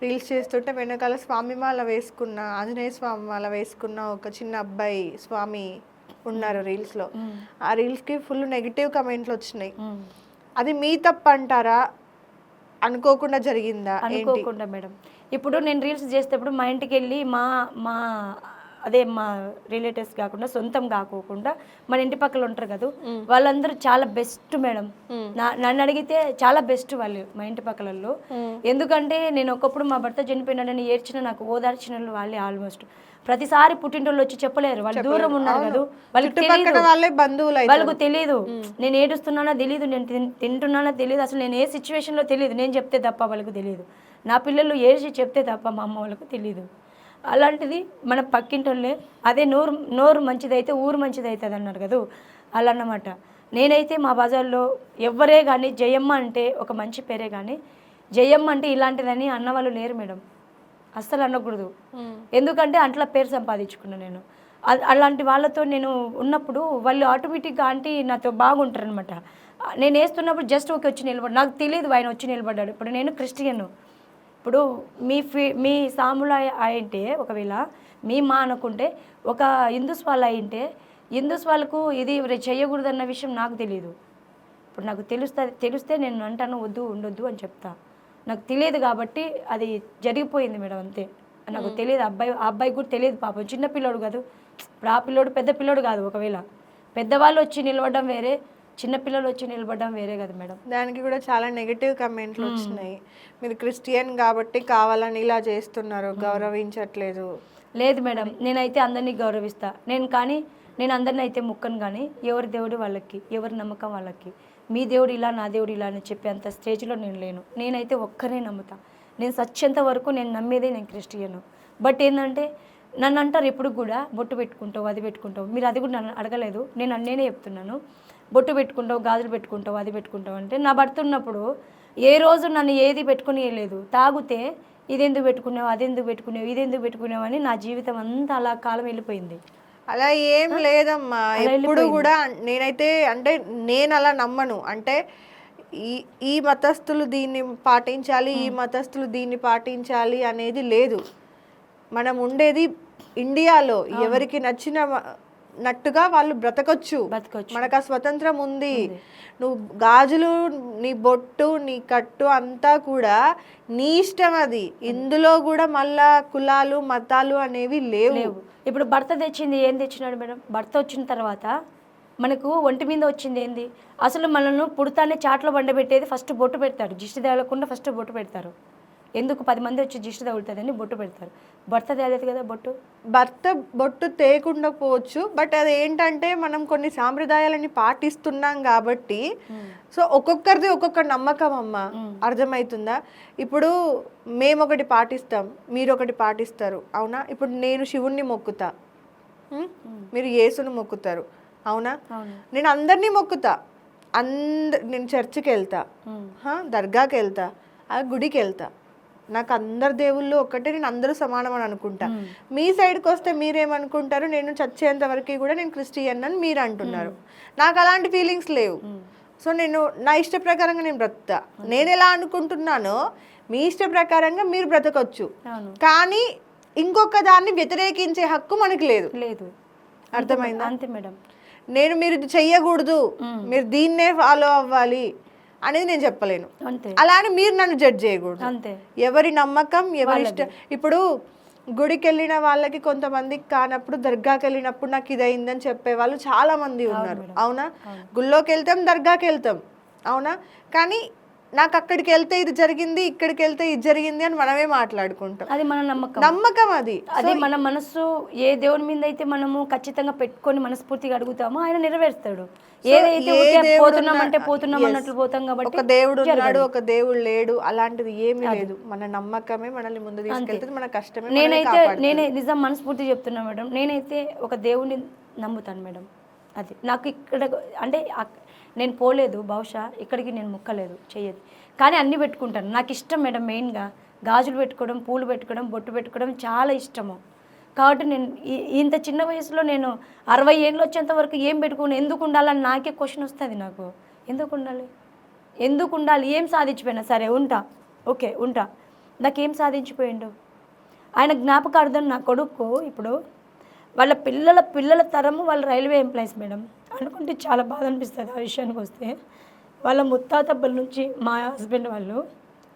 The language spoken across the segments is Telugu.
రీల్స్ చేస్తుంటే వెనకాల స్వామి మాల వేసుకున్న, ఆంజనేయ స్వామి మాల వేసుకున్న ఒక చిన్న అబ్బాయి స్వామి ఉన్నారు రీల్స్లో. ఆ రీల్స్కి ఫుల్ నెగిటివ్ కమెంట్లు వచ్చినాయి. అది మీ తప్పు అంటారా, అనుకోకుండా జరిగిందా? అనుకోకుండా మేడం. ఇప్పుడు నేను రీల్స్ చేసేటప్పుడు మా ఇంటికి వెళ్ళి మా మా అదే మా రిలేటివ్స్ కాకుండా సొంతం కాకోకుండా మన ఇంటి పక్కల ఉంటారు కదా, వాళ్ళందరూ చాలా బెస్ట్ మేడం. నన్ను అడిగితే చాలా బెస్ట్ వాళ్ళు మా ఇంటి పక్కలలో. ఎందుకంటే నేను ఒకప్పుడు మా భర్త చనిపోయినాడని ఏడ్చిన, నాకు ఓదార్చిన వాళ్ళే ఆల్మోస్ట్. ప్రతిసారి పుట్టింటోళ్ళు వచ్చి చెప్పలేరు, వాళ్ళు దూరం ఉన్నారు కదా, వాళ్ళకు తెలియదు నేను ఏడుస్తున్నానో తెలియదు, నేను తింటున్నానో తెలియదు, అసలు నేను ఏ సిచ్యువేషన్లో తెలియదు. నేను చెప్తే తప్ప వాళ్ళకు తెలియదు. నా పిల్లలు ఏడ్చి చెప్తే తప్ప మా అమ్మ వాళ్ళకు తెలియదు. అలాంటిది మన పక్కింటోళ్ళే అదే నోరు మంచిదైతే ఊరు మంచిది అవుతుంది అన్నారు కదా, అలా అన్నమాట. నేనైతే మా బజార్లో ఎవ్వరే కానీ జయమ్మ అంటే ఒక మంచి పేరే, కానీ జయమ్మ అంటే ఇలాంటిదని అన్నవాళ్ళు లేరు మేడం. అస్సలు అనకూడదు. ఎందుకంటే అట్లా పేరు సంపాదించుకున్నాను నేను. అలాంటి వాళ్ళతో నేను ఉన్నప్పుడు వాళ్ళు ఆటోమేటిక్గా ఆంటీ నాతో బాగుంటారు అనమాట. నేను వేస్తున్నప్పుడు జస్ట్ ఓకే వచ్చి నిలబడి, నాకు తెలియదు ఆయన వచ్చి నిలబడ్డాడు. ఇప్పుడు నేను క్రిస్టియన్. ఇప్పుడు మీ సాములు అయింటే ఒకవేళ మీ మా అనుకుంటే ఒక హిందూస్ వాళ్ళు అయింటే హిందూస్ వాళ్ళకు ఇది చేయకూడదు అన్న విషయం నాకు తెలియదు. ఇప్పుడు నాకు తెలిస్తే నేను అంటాను వద్దు ఉండొద్దు అని చెప్తా. నాకు తెలియదు కాబట్టి అది జరిగిపోయింది మేడం, అంతే. నాకు తెలియదు. అబ్బాయి కూడా తెలియదు పాపం, చిన్న పిల్లోడు కాదు. ఇప్పుడు ఆ పిల్లోడు పెద్ద పిల్లోడు కాదు. ఒకవేళ పెద్దవాళ్ళు వచ్చి నిలబడడం వేరే, చిన్నపిల్లలు వచ్చి నిలబడడం వేరే కదా మేడం. దానికి కూడా చాలా నెగిటివ్ కమెంట్లు వచ్చినాయి. మీరు క్రిస్టియన్ కాబట్టి కావాలని ఇలా చేస్తున్నారు, గౌరవించట్లేదు. లేదు మేడం, నేనైతే అందరినీ గౌరవిస్తా. నేను అందరిని అయితే ముక్కను, కానీ ఎవరి దేవుడు వాళ్ళకి, ఎవరి నమ్మకం వాళ్ళకి. మీ దేవుడు ఇలా, నా దేవుడు ఇలా అని చెప్పే అంత స్టేజ్లో నేను లేను. నేనైతే ఒక్కరే నమ్ముతా. నేను సచ్చేంత వరకు నేను నమ్మేదే నేను క్రిస్టియన్. బట్ ఏంటంటే నన్ను అంటారు ఎప్పుడు కూడా బొట్టు పెట్టుకుంటావు, అది పెట్టుకుంటావు. మీరు అది కూడా నన్ను అడగలేదు, నేనే చెప్తున్నాను. బొట్టు పెట్టుకుంటావు, గాజులు పెట్టుకుంటావు, అది పెట్టుకుంటావు అంటే నా భర్త ఉన్నప్పుడు ఏ రోజు నన్ను ఏది పెట్టుకుని లేదు. తాగితే ఇదెందుకు పెట్టుకున్నావు, అదెందుకు పెట్టుకున్నావు, ఇదెందుకు పెట్టుకున్నావు అని నా జీవితం అంతా అలా కాలం వెళ్ళిపోయింది. అలా ఏం లేదమ్మా. ఎప్పుడు కూడా నేనైతే అంటే నేను అలా నమ్మను. అంటే ఈ మతస్థులు దీన్ని పాటించాలి, ఈ మతస్థులు దీన్ని పాటించాలి అనేది లేదు. మనం ఉండేది ఇండియాలో, ఎవరికి నచ్చినట్టుగా వాళ్ళు బ్రతకొచ్చు. మనకు ఆ స్వతంత్రం ఉంది. నువ్వు గాజులు, నీ బొట్టు, నీ కట్టు అంతా కూడా నీ ఇష్టం. అది ఇందులో కూడా మళ్ళా కులాలు మతాలు అనేవి లేవు. ఇప్పుడు భర్త తెచ్చింది ఏం తెచ్చినాడు మేడం? భర్త వచ్చిన తర్వాత మనకు ఒంటి మీద వచ్చింది ఏంది? అసలు మనల్ని పుడతానే చాట్లో బండబెట్టేది ఫస్ట్ బొట్టు పెడతాడు. దిష్టి తగలకుండా ఫస్ట్ బొట్టు పెడతారు. ఎందుకు 10 మంది వచ్చి దిష్టి తగులుతుందని బొట్టు పెడతారు. భర్త తేలేదు కదా బొట్టు. భర్త బొట్టు తేకుండా పోవచ్చు, బట్ అది ఏంటంటే మనం కొన్ని సాంప్రదాయాలని పాటిస్తున్నాం కాబట్టి. సో ఒక్కొక్కరిది ఒక్కొక్క నమ్మకం అమ్మ, అర్థమవుతుందా? ఇప్పుడు మేము ఒకటి పాటిస్తాం, మీరు ఒకటి పాటిస్తారు, అవునా? ఇప్పుడు నేను శివుణ్ణి మొక్కుతా, మీరు యేసును మొక్కుతారు, అవునా? నేను అందరినీ మొక్కుతా. నేను చర్చికి వెళ్తా, దర్గాకి వెళ్తా, ఆ గుడికి వెళ్తా. నాకు అందరు దేవుళ్ళు ఒక్కటే, నేను అందరూ సమానం అని అనుకుంటా. మీ సైడ్కి వస్తే మీరేమనుకుంటారు? నేను చచ్చేంత వరకు కూడా నేను క్రిస్టియన్ అని మీరు అంటున్నారు. నాకు అలాంటి ఫీలింగ్స్ లేవు. సో నేను నా ఇష్ట ప్రకారంగా నేను బ్రతుకుతా. నేను ఎలా అనుకుంటున్నానో మీ ఇష్ట ప్రకారంగా మీరు బ్రతకొచ్చు, కానీ ఇంకొక దాన్ని వ్యతిరేకించే హక్కు మనకి లేదు. అర్థమైందా? అంతే మేడం. నేను మీరు ఇది చెయ్యకూడదు, మీరు దీన్నే ఫాలో అవ్వాలి అనేది నేను చెప్పలేను. అలా అని మీరు నన్ను జడ్జ్ చేయకూడదు. ఎవరి నమ్మకం ఎవరి ఇష్టం. ఇప్పుడు గుడికి వెళ్ళిన వాళ్ళకి కొంతమందికి కానప్పుడు దర్గాకి వెళ్ళినప్పుడు నాకు ఇది అయిందని చెప్పే వాళ్ళు చాలా మంది ఉన్నారు, అవునా? గుళ్ళోకి వెళ్తాం, దర్గాకి వెళ్తాం, అవునా? కానీ నాకు అక్కడికి వెళ్తే ఇది జరిగింది, ఇక్కడికి వెళ్తే ఇది జరిగింది అని మనమే మాట్లాడుకుంటాం. అది మన నమ్మకం. అది మన మనసు ఏ దేవుని మీద అయితే మనము ఖచ్చితంగా పెట్టుకొని మనస్ఫూర్తిగా అడుగుతామో ఆయన నెరవేరుస్తాడు. ఏదైతే పోతున్నామంటే పోతున్నాం అన్నట్లు పోతాం కాబట్టి ఒక దేవుడు ఉన్నాడు, ఒక దేవుడు లేడు అలాంటిది ఏమీ లేదు. మన నమ్మకమే మనల్ని ముందు తీసుకెళ్తుంది, మన కష్టమే. నేనే నిజం మనస్ఫూర్తి చెప్తున్నా మేడం. నేనైతే ఒక దేవుడిని నమ్ముతాను మేడం. అది నాకు ఇక్కడ అంటే నేను పోలేదు, బహుశా ఇక్కడికి నేను ముక్కలేదు, చెయ్యదు, కానీ అన్నీ పెట్టుకుంటాను. నాకు ఇష్టం మేడం. మెయిన్గా గాజులు పెట్టుకోవడం, పూలు పెట్టుకోవడం, బొట్టు పెట్టుకోవడం చాలా ఇష్టము. కాబట్టి నేను ఇంత చిన్న వయసులో నేను 60 ఏళ్ళు వచ్చేంత వరకు ఏం పెట్టుకుని ఎందుకు ఉండాలని నాకే క్వశ్చన్ వస్తుంది. నాకు ఎందుకు ఉండాలి, ఏం సాధించిపోయినా సరే ఉంటా, ఓకే ఉంటా, నాకేం సాధించిపోయిండు? ఆయన జ్ఞాపకార్థం నా కొడుకు ఇప్పుడు వాళ్ళ పిల్లల తరము వాళ్ళు రైల్వే ఎంప్లాయీస్ మేడం. అనుకుంటే చాలా బాధ అనిపిస్తుంది ఆ విషయానికి వస్తే. వాళ్ళ ముత్తాతబ్బల నుంచి మా హస్బెండ్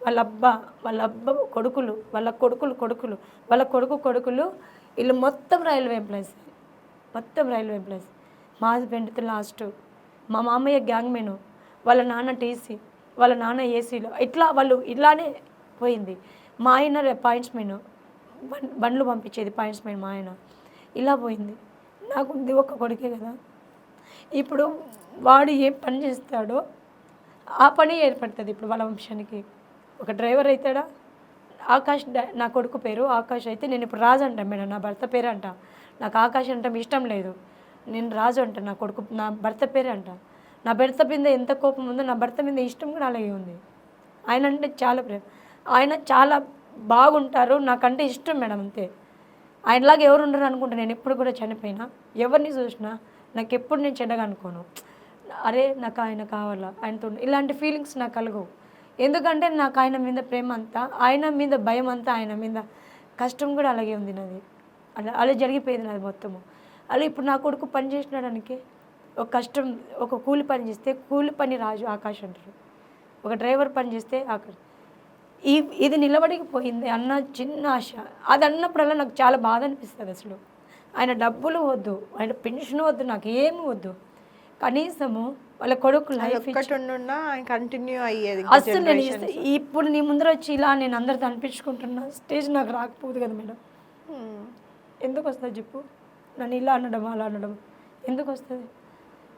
వాళ్ళ అబ్బ కొడుకులు, వాళ్ళ కొడుకులు వీళ్ళు మొత్తం రైల్వే ఎంప్లాయీస్. మా హస్బెండ్తో లాస్ట్ మా మామయ్య గ్యాంగ్ మెను, వాళ్ళ నాన్న టీసీ, వాళ్ళ నాన్న ఏసీలో, ఇట్లా వాళ్ళు ఇలానే పోయింది. మా ఆయన పాయింట్స్ మెను, బండ్లు పంపించేది పాయింట్స్ మెన్ మా ఆయన. ఇలా పోయింది. నాకు ఉంది ఒక కొడుకే కదా. ఇప్పుడు వాడు ఏ పని చేస్తాడో ఆ పని ఏర్పడుతుంది ఇప్పుడు వాళ్ళ వంశానికి. ఒక డ్రైవర్ అవుతాడా? నా కొడుకు పేరు ఆకాష్ అయితే నేను ఇప్పుడు రాజు అంట మేడం, నా భర్త పేరు అంట. నాకు ఆకాష్ అంటే ఇష్టం లేదు, నేను రాజు అంట. నా భర్త పేరే అంట. నా భర్త మీద ఎంత కోపం ఉందో నా భర్త మీద ఇష్టం కూడా అలాగే ఉంది. ఆయన అంటే చాలా ప్రేమ. ఆయన చాలా బాగుంటారు, నాకంటే ఇష్టం మేడం, అంతే. ఆయనలాగా ఎవరు ఉండరు అనుకుంటా. నేను ఎప్పుడు కూడా చనిపోయినా ఎవరిని చూసినా నాకు ఎప్పుడు నేను చెడ్డగా అనుకోను. అరే నాకు ఆయన కావాలా, ఆయనతో ఇలాంటి ఫీలింగ్స్ నాకు కలగవు. ఎందుకంటే నాకు ఆయన మీద ప్రేమ అంతా, ఆయన మీద భయం అంతా, ఆయన మీద కష్టం కూడా అలాగే ఉంది నాది. అలా జరిగిపోయింది నాది మొత్తము. అలా ఇప్పుడు నా కొడుకు పని చేసినాడానికి ఒక కష్టం, ఒక కూలి పని చేస్తే కూలి పని రాజు ఆకాష్ అంటారు, ఒక డ్రైవర్ పని చేస్తే ఆకాష్. ఇది నిలబడిపోయింది అన్న చిన్న ఆశ. అది అన్నప్పుడల్లా నాకు చాలా బాధ అనిపిస్తుంది. అసలు ఆయన డబ్బులు వద్దు, ఆయన పెన్షన్ వద్దు, నాకు ఏమి వద్దు, కనీసము వాళ్ళ కొడుకు లైఫ్ కంటిన్యూ అయ్యేది. అసలు నేను ఇప్పుడు నీ ముందర వచ్చి ఇలా నేను అందరితో అనిపించుకుంటున్నా స్టేజ్ నాకు రాకపోదు కదా మేడం. ఎందుకు వస్తుంది చెప్పు? నన్ను ఇలా అనడం అలా అనడం ఎందుకు వస్తుంది?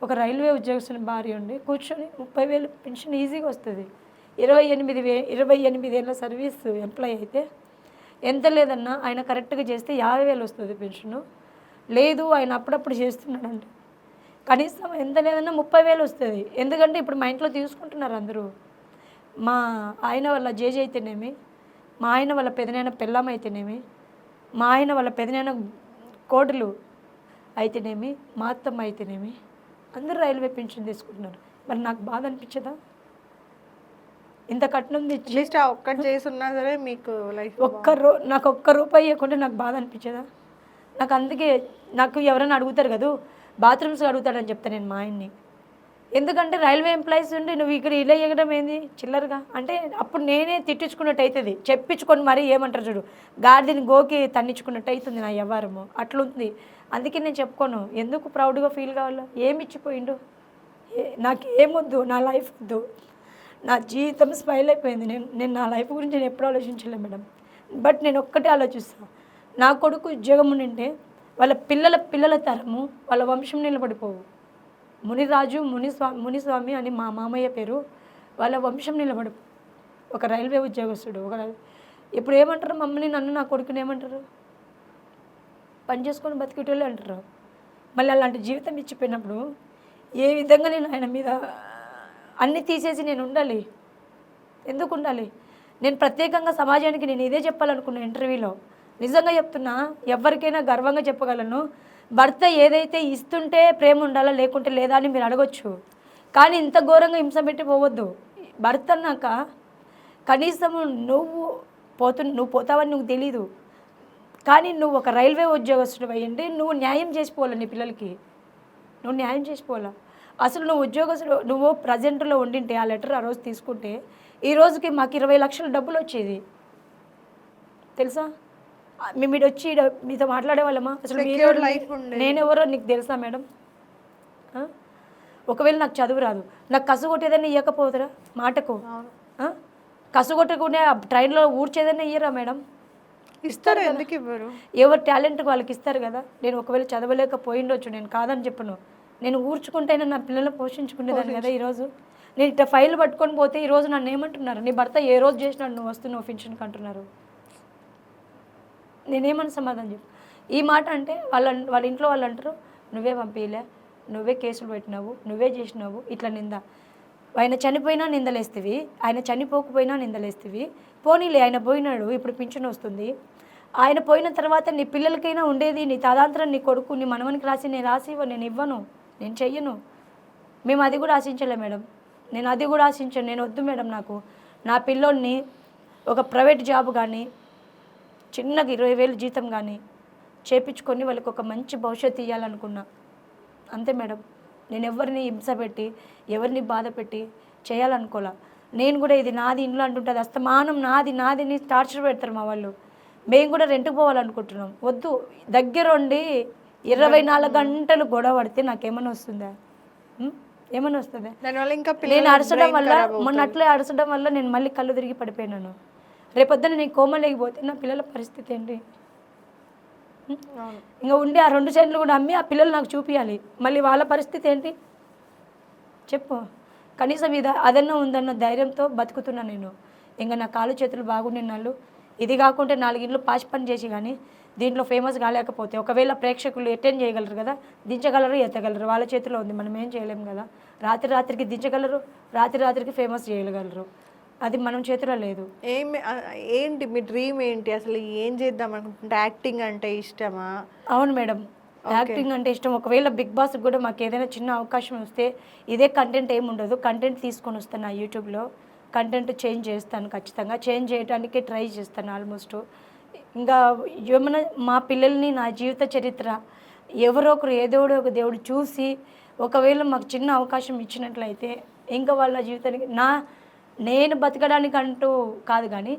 ఒక రైల్వే ఉద్యోగస్తుని భార్య ఉండి కూర్చొని 30,000 పెన్షన్ ఈజీగా వస్తుంది. 28 ఏళ్ళ సర్వీస్ ఎంప్లాయీ అయితే ఎంత లేదన్నా ఆయన కరెక్ట్గా చేస్తే 50,000 వస్తుంది పెన్షను. లేదు ఆయన అప్పుడప్పుడు చేస్తున్నాడంటే కనీసం ఎంత లేదన్నా 30,000 వస్తుంది. ఎందుకంటే ఇప్పుడు మా ఇంట్లో తీసుకుంటున్నారు అందరూ. మా ఆయన వాళ్ళ జేజీ అయితేనేమి, మా ఆయన వాళ్ళ పెదనాయన పెళ్ళాం అయితేనేమి, మా ఆయన వాళ్ళ పెదనాయన కోడలు అయితేనేమి, మా అత్తమ్మ అయితేనేమి, అందరూ రైల్వే పెన్షన్ తీసుకుంటున్నారు. మరి నాకు బాధ అనిపించదా? ఇంత కట్నం తెచ్చి ఒక్కటి చేసి ఉన్నా సరే మీకు లైఫ్ నాకు ఒక్క రూపాయి ఇవ్వకుంటే నాకు బాధ అనిపించదా? నాకు అందుకే నాకు ఎవరైనా అడుగుతారు కదా, బాత్రూమ్స్ అడుగుతాడని చెప్తాను నేను మా ఆయన్ని. ఎందుకంటే రైల్వే ఎంప్లాయీస్ ఉండి నువ్వు ఇక్కడ ఇలా ఎగడం ఏంది చిల్లరగా అంటే అప్పుడు నేనే తిట్టించుకున్నట్టు అవుతుంది. చెప్పించుకొని మరీ ఏమంటారు చూడు, గాడిని గోకి తన్నించుకున్నట్టు అవుతుంది నా వ్యవహారము. అట్లుంది. అందుకే నేను చెప్పుకోను. ఎందుకు ప్రౌడ్గా ఫీల్ కావాలో? ఏమి ఇచ్చిపోయిండు? నాకు ఏమొద్దు, నా లైఫ్ వద్దు, నా జీవితం స్మైల్ అయిపోయింది. నేను నా లైఫ్ గురించి నేను ఎప్పుడు ఆలోచించలేదు మేడం. బట్ నేను ఒక్కటే ఆలోచిస్తాను, నా కొడుకు ఉద్యోగం ఉండింటే వాళ్ళ పిల్లల తరము వాళ్ళ వంశం నిలబడిపోవు. మునిరాజు మునిస్వామి అని మా మామయ్య పేరు, వాళ్ళ వంశం నిలబడి ఒక రైల్వే ఉద్యోగస్తుడు. ఇప్పుడు ఏమంటారు మమ్మల్ని, నన్ను, నా కొడుకుని ఏమంటారు? పని చేసుకొని బతికేటోళ్ళు అంటారు. మళ్ళీ అలాంటి జీవితం ఇచ్చిపోయినప్పుడు ఏ విధంగా నేను ఆయన మీద అన్నీ తీసేసి నేను ఉండాలి? ఎందుకు ఉండాలి? నేను ప్రత్యేకంగా సమాజానికి నేను ఇదే చెప్పాలనుకున్నా ఇంటర్వ్యూలో. నిజంగా చెప్తున్నా, ఎవరికైనా గర్వంగా చెప్పగలను. భర్త ఏదైతే ఇస్తుంటే ప్రేమ ఉండాలా లేకుంటే లేదా అని మీరు అడగొచ్చు. కానీ ఇంత ఘోరంగా హింస పెట్టి పోవద్దు. భర్త అన్నాక కనీసం నువ్వు పోతావని నువ్వు తెలీదు, కానీ నువ్వు ఒక రైల్వే ఉద్యోగస్తుడు అయ్యండి, నువ్వు న్యాయం చేసిపోవాలి. నీ పిల్లలకి నువ్వు న్యాయం చేసిపోవాలా? అసలు నువ్వు ప్రజెంట్లో ఉండింటే ఆ లెటర్ ఆ రోజు తీసుకుంటే ఈ రోజుకి మాకు 20 లక్షల డబ్బులు వచ్చేది తెలుసా? మేము ఇటు వచ్చి మీతో మాట్లాడే వాళ్ళమా? అసలు నేనెవరో నీకు తెలుసా మేడం? ఒకవేళ నాకు చదువు రాదు, నాకు కసుగొట్టేదన్నా ఇవ్వకపోతురా మాటకు? కసుగొట్టకుండా ట్రైన్లో ఊడ్చేదన్నా ఇయ్యరా మేడం? ఇస్తారు. ఎందుకు ఇవ్వరు? ఎవరు టాలెంట్ వాళ్ళకి ఇస్తారు కదా. నేను ఒకవేళ చదవలేకపోయిండొచ్చు, నేను కాదని చెప్పను. నేను ఊడ్చుకుంటేనే నా పిల్లలు పోషించుకునేదాన్ని కదా. ఈరోజు నేను ఇట్లా ఫైల్ పట్టుకొని పోతే ఈరోజు నన్ను ఏమంటున్నారు, నీ భర్త ఏ రోజు చేసినాడు నువ్వు వస్తున్నావు పెన్షన్కి అంటున్నారు. నేనేమని సమాధానం చెప్పు? ఈ మాట అంటే వాళ్ళ ఇంట్లో వాళ్ళు అంటారు, నువ్వే పంపించలే, నువ్వే కేసులు పెట్టినావు, నువ్వే చేసినావు, ఇట్లా నింద. ఆయన చనిపోయినా నిందలేస్తేవి, ఆయన చనిపోకపోయినా నిందలేస్తేవి. పోనీలే ఆయన పోయినాడు, ఇప్పుడు పింఛన్ వస్తుంది. ఆయన పోయిన తర్వాత నీ పిల్లలకైనా ఉండేది, నీ తదాంతరం నీ కొడుకు నీ మనవనికి నేను ఇవ్వను, నేను చెయ్యను. మేము అది కూడా ఆశించలే మేడం. నేను అది కూడా ఆశించాను. నేను వద్దు మేడం, నాకు నా పిల్లోడిని ఒక ప్రైవేట్ జాబ్ కానీ చిన్నగా 20,000 జీతం కానీ చేపించుకొని వాళ్ళకి ఒక మంచి భవిష్యత్తు ఇవ్వాలనుకున్నా. అంతే మేడం. నేను ఎవరిని హింస పెట్టి ఎవరిని బాధ పెట్టి చేయాలనుకోలే. నేను కూడా ఇది నాది ఇంట్లో అంటుంటుంది, అస్తమానం నాది నాది అని టార్చర్ పెడతారు మా వాళ్ళు. మేము కూడా రెంట్కి పోవాలనుకుంటున్నాం. వద్దు, దగ్గరుండి 24 గంటలు గొడవ పడితే నాకేమైనా వస్తుందా? ఏమైనా వస్తుందా? దానివల్ల ఇంకా నేను అరచడం వల్ల మొన్నట్లే అరచడం వల్ల నేను మళ్ళీ కళ్ళు తిరిగి పడిపోయినాను. రేపొద్దున నేను కోమలేకపోతే నా పిల్లల పరిస్థితి ఏంటి? ఇంకా ఉండి ఆ 2 సెంట్లు కూడా అమ్మి ఆ పిల్లలు నాకు చూపించాలి. మళ్ళీ వాళ్ళ పరిస్థితి ఏంటి చెప్పు. కనీసం అదన్నా ఉందన్న ధైర్యంతో బతుకుతున్నా నేను. ఇంకా నా కాళ్ళు చేతులు బాగుండే నాళ్ళు ఇది కాకుంటే 4 ఇండ్లు పాచి పని చేసి కానీ దీంట్లో ఫేమస్ కాలేకపోతే ఒకవేళ ప్రేక్షకులు అటెండ్ చేయగలరు కదా, దించగలరు, ఎత్తగలరు, వాళ్ళ చేతిలో ఉంది. మనం ఏం చేయలేము కదా. రాత్రికి దించగలరు, రాత్రికి ఫేమస్ చేయగలరు. అది మనం చేతిలో లేదు. ఏంటి మీ డ్రీమ్ ఏంటి అసలు? ఏం చేద్దాం అనుకుంటుంటే? యాక్టింగ్ అంటే ఇష్టమా? అవును మేడం, యాక్టింగ్ అంటే ఇష్టం. ఒకవేళ బిగ్ బాస్కి కూడా మాకు ఏదైనా చిన్న అవకాశం వస్తే ఇదే కంటెంట్ ఏమి ఉండదు, కంటెంట్ తీసుకొని వస్తాను నా యూట్యూబ్లో. కంటెంట్ చేంజ్ చేస్తాను, ఖచ్చితంగా చేంజ్ చేయడానికి ట్రై చేస్తాను ఆల్మోస్ట్. ఇంకా ఏమైనా మా పిల్లల్ని నా జీవిత చరిత్ర ఎవరో ఒకరు ఏదో ఒక దేవుడు చూసి ఒకవేళ మాకు చిన్న అవకాశం ఇచ్చినట్లయితే ఇంకా వాళ్ళ జీవితానికి నేను బతకడానికి అంటూ కాదు కానీ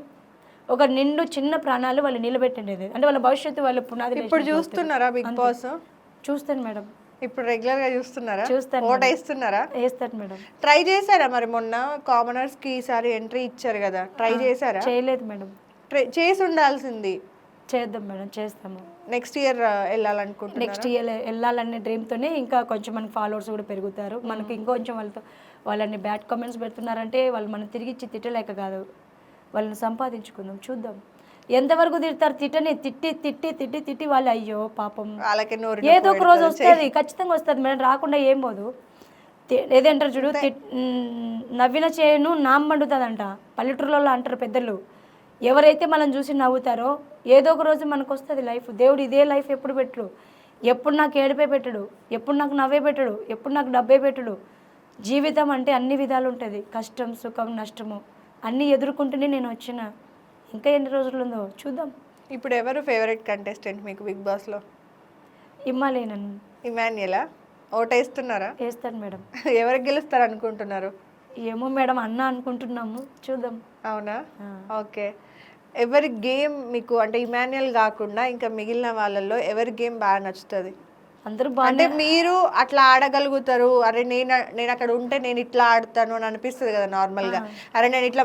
ఒక నిండు చిన్న ప్రాణాలు వాళ్ళు నిలబెట్టండి. అంటే వాళ్ళ భవిష్యత్తు వాళ్ళ పునాది. ఇప్పుడు చూస్తున్నారా బిగ్ బాస్? చూస్తాను మేడం. ఇప్పుడు రెగ్యులర్ గా చూస్తున్నారా? చూస్తాను. ఓట్ వేస్తున్నారా? వేస్తాను మేడం. ట్రై చేశారా మరి? మొన్న కామనర్స్ కి ఈసారి ఎంట్రీ ఇచ్చారు కదా, ట్రై చేశారా? చేయలేదు మేడం. చేసి ఉండాల్సింది. చేద్దాం మేడం, చేస్తాము. నెక్స్ట్ ఇయర్ వెళ్ళాలనుకుంటున్నాను. నెక్స్ట్ ఇయర్ వెళ్ళాలనే డ్రీమ్తోనే ఇంకా కొంచెం మనకి ఫాలోవర్స్ కూడా పెరుగుతారు. మనకి ఇంకొంచెం వాళ్ళని బ్యాడ్ కామెంట్స్ పెడుతున్నారంటే వాళ్ళు మనం తిరిగి ఇచ్చి తిట్టలేక కాదు, వాళ్ళని సంపాదించుకుందాం, చూద్దాం ఎంతవరకు తిడతారు. తిట్టి వాళ్ళు అయ్యో పాపం ఏదో ఒక రోజు వస్తుంది, ఖచ్చితంగా వస్తుంది మేడం, రాకుండా ఏం పోదు. ఏదంటారు చూడు, నవ్విన చేయను నామ్మండుతుందంట పల్లెటూరులో అంటారు పెద్దలు. ఎవరైతే మనం చూసి నవ్వుతారో ఏదో ఒక రోజు మనకు వస్తుంది లైఫ్. దేవుడు ఇదే లైఫ్ ఎప్పుడు పెట్టడు, ఎప్పుడు నాకు ఏడిపే పెట్టడు, ఎప్పుడు నాకు నవ్వే పెట్టడు, ఎప్పుడు నాకు డబ్బే పెట్టడు. జీవితం అంటే అన్ని విధాలు ఉంటుంది, కష్టం సుఖం నష్టము అన్నీ ఎదుర్కొంటూనే నేను వచ్చిన. ఇంకా ఎన్ని రోజులు ఉందో చూద్దాం. ఇప్పుడు ఎవరు ఫేవరెట్ కంటెస్టెంట్ మీకు బిగ్ బాస్లో? ఇమ్మాలేనన్ను. ఇమాన్యుయలా? ఓటేస్తున్నారా? వేస్తాను మేడం. ఎవరికి గెలుస్తారు అనుకుంటున్నారు? ఏమో మేడం, అన్న అనుకుంటున్నాము, చూద్దాం. అవునా? ఓకే. ఎవరి గేమ్ మీకు అంటే ఇమాన్యుయల్ కాకుండా ఇంకా మిగిలిన వాళ్ళల్లో ఎవరి గేమ్ బాగా నచ్చుతుంది? అందరూ అంటే మీరు అట్లా ఆడగలుగుతారు, అరే నేను అక్కడ ఉంటే నేను ఇట్లా ఆడతాను అని అనిపిస్తుంది కదా నార్మల్గా. అరే నేను ఇట్లా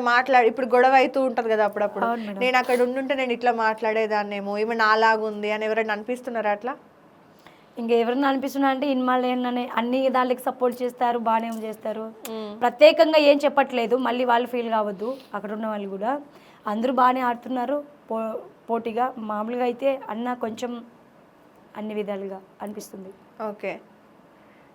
ఇప్పుడు గొడవ అవుతూ ఉంటుంది కదా అప్పుడప్పుడు, నేను అక్కడ ఉండుంటే నేను ఇట్లా మాట్లాడేదాన్నేమో, ఏమో నాలాగుంది అని ఎవరైనా అనిపిస్తున్నారా అట్లా? ఇంకా ఎవరైనా అనిపిస్తున్నా అంటే ఇన్మాలేననే అన్ని దానికి సపోర్ట్ చేస్తారు, బాగానే చేస్తారు. ప్రత్యేకంగా ఏం చెప్పట్లేదు, మళ్ళీ వాళ్ళు ఫీల్ కావద్దు. అక్కడ ఉన్న వాళ్ళు కూడా అందరూ బాగానే ఆడుతున్నారు పోటీగా. మామూలుగా అయితే అన్న కొంచెం అన్ని విధాలుగా అనిపిస్తుంది. ఓకే.